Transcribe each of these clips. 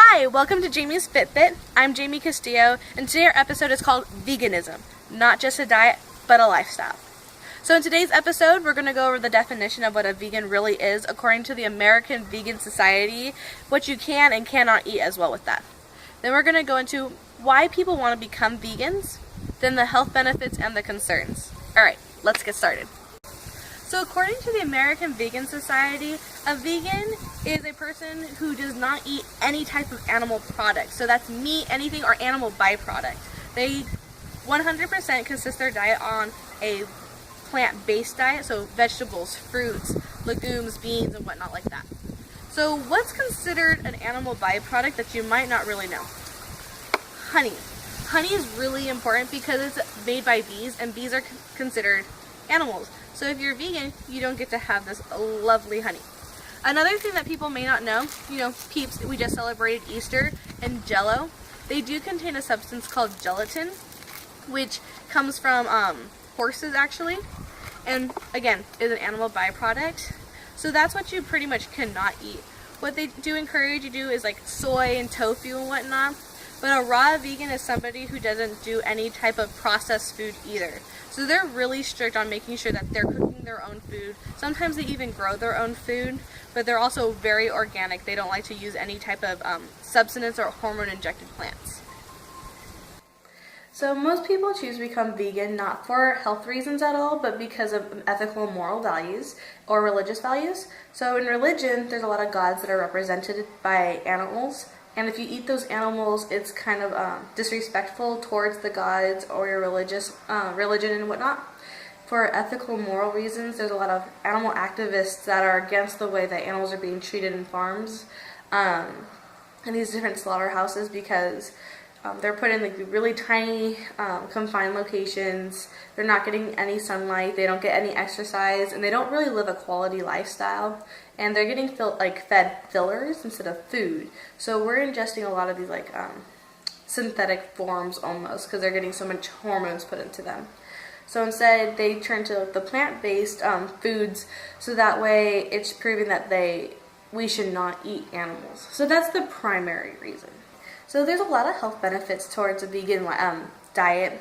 Hi, welcome to Jamie's Fitbit. I'm Jamie Castillo, and today our episode is called Veganism. Not just a diet, but a lifestyle. So in today's episode, we're going to go over the definition of what a vegan really is according to the American Vegan Society, what you can and cannot eat as well with that. Then we're going to go into why people want to become vegans, then the health benefits and the concerns. Alright, let's get started. So according to the American Vegan Society, a vegan is a person who does not eat any type of animal product. So that's meat, anything, or animal byproduct. They 100% consist their diet on a plant-based diet, so vegetables, fruits, legumes, beans, and whatnot like that. So what's considered an animal byproduct that you might not really know? Honey. Honey is really important because it's made by bees, and bees are considered animals. So if you're vegan, you don't get to have this lovely honey. Another thing that people may not know, Peeps, we just celebrated Easter, and Jell-O, they do contain a substance called gelatin, which comes from horses actually, and again, is an animal byproduct. So that's what you pretty much cannot eat. What they do encourage you to do is like soy and tofu and whatnot, but a raw vegan is somebody who doesn't do any type of processed food either. So they're really strict on making sure that they're cooking their own food. Sometimes they even grow their own food, but they're also very organic. They don't like to use any type of substance or hormone injected plants. So most people choose to become vegan not for health reasons at all, but because of ethical and moral values or religious values. So in religion, there's a lot of gods that are represented by animals. And if you eat those animals, it's kind of disrespectful towards the gods or your religion and whatnot. For ethical and moral reasons, there's a lot of animal activists that are against the way that animals are being treated in farms and these different slaughterhouses because they're put in like really tiny confined locations. They're not getting any sunlight, they don't get any exercise, and they don't really live a quality lifestyle. And they're getting fed fillers instead of food. So we're ingesting a lot of these synthetic forms almost because they're getting so much hormones put into them. So instead they turn to the plant-based foods, so that way it's proving that we should not eat animals. So that's the primary reason. So there's a lot of health benefits towards a vegan diet.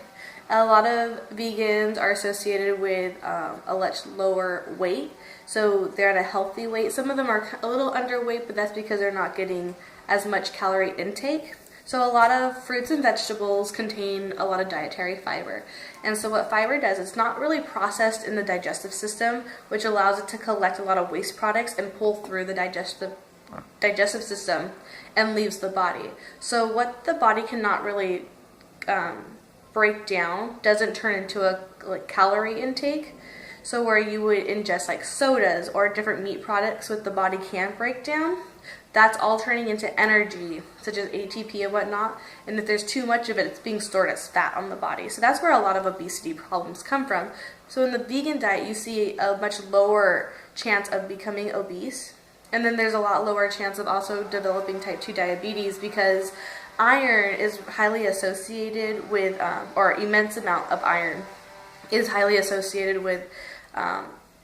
A lot of vegans are associated with a much lower weight, so they're at a healthy weight. Some of them are a little underweight, but that's because they're not getting as much calorie intake. So a lot of fruits and vegetables contain a lot of dietary fiber. And so what fiber does, it's not really processed in the digestive system, which allows it to collect a lot of waste products and pull through the digestive system and leaves the body. So what the body cannot really break down doesn't turn into a calorie intake. So where you would ingest like sodas or different meat products what the body can break down, that's all turning into energy such as ATP and whatnot, and if there's too much of it, it's being stored as fat on the body. So that's where a lot of obesity problems come from. So in the vegan diet you see a much lower chance of becoming obese, and then there's a lot lower chance of also developing type 2 diabetes because iron is highly associated with, or immense amount of iron is highly associated with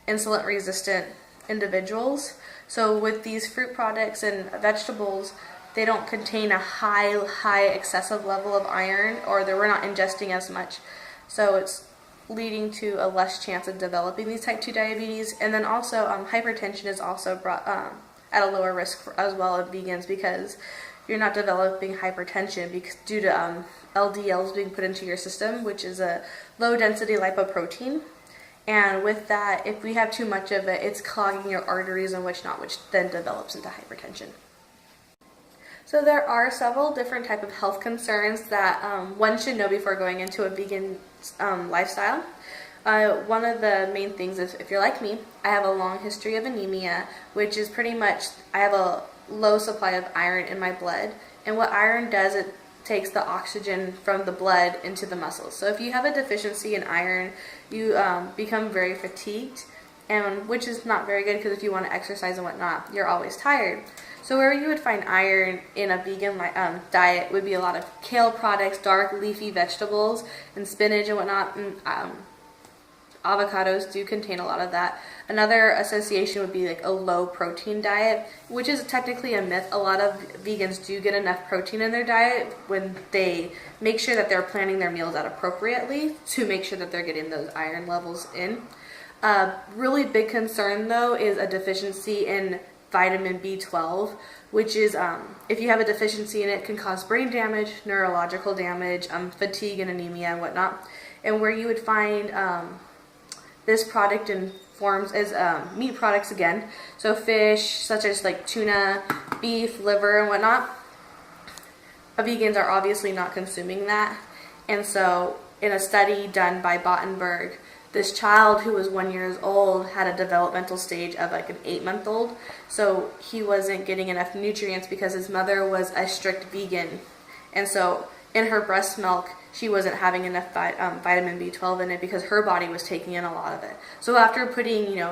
insulin resistant individuals. So with these fruit products and vegetables, they don't contain a high excessive level of iron, or we're not ingesting as much. So it's leading to a less chance of developing these type 2 diabetes. And then also hypertension is also brought at a lower risk as well of vegans because you're not developing hypertension due to LDLs being put into your system, which is a low density lipoprotein. And with that, if we have too much of it, it's clogging your arteries and which then develops into hypertension. So there are several different type of health concerns that one should know before going into a vegan lifestyle. One of the main things is, if you're like me, I have a long history of anemia, which is pretty much, I have a low supply of iron in my blood. And what iron does, it takes the oxygen from the blood into the muscles. So if you have a deficiency in iron, you become very fatigued, and which is not very good because if you want to exercise and whatnot, you're always tired. So where you would find iron in a vegan diet would be a lot of kale products, dark leafy vegetables, and spinach and whatnot, and avocados do contain a lot of that. Another association would be like a low protein diet, which is technically a myth. A lot of vegans do get enough protein in their diet when they make sure that they're planning their meals out appropriately to make sure that they're getting those iron levels in. Really big concern though is a deficiency in vitamin B12, which is if you have a deficiency in it, can cause brain damage, neurological damage, fatigue and anemia and whatnot. And where you would find this product in forms as meat products again, so fish such as like tuna, beef, liver and whatnot. Vegans are obviously not consuming that, and so in a study done by Bottenberg, this child who was 1 year old had a developmental stage of like an 8-month-old, so he wasn't getting enough nutrients because his mother was a strict vegan, and so in her breast milk she wasn't having enough vitamin B12 in it because her body was taking in a lot of it. So after putting,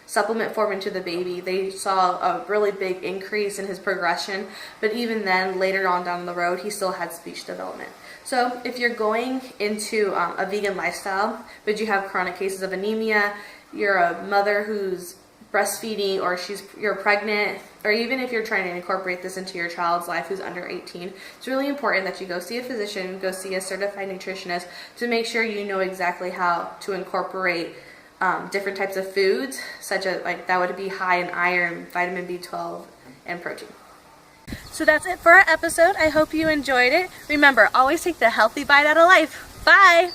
supplement form into the baby, they saw a really big increase in his progression, but even then, later on down the road, he still had speech development. So if you're going into a vegan lifestyle, but you have chronic cases of anemia, you're a mother who's breastfeeding, or you're pregnant, or even if you're trying to incorporate this into your child's life who's under 18, it's really important that you go see a physician, go see a certified nutritionist to make sure you know exactly how to incorporate different types of foods, such as that would be high in iron, vitamin B12, and protein. So that's it for our episode. I hope you enjoyed it. Remember, always take the healthy bite out of life. Bye!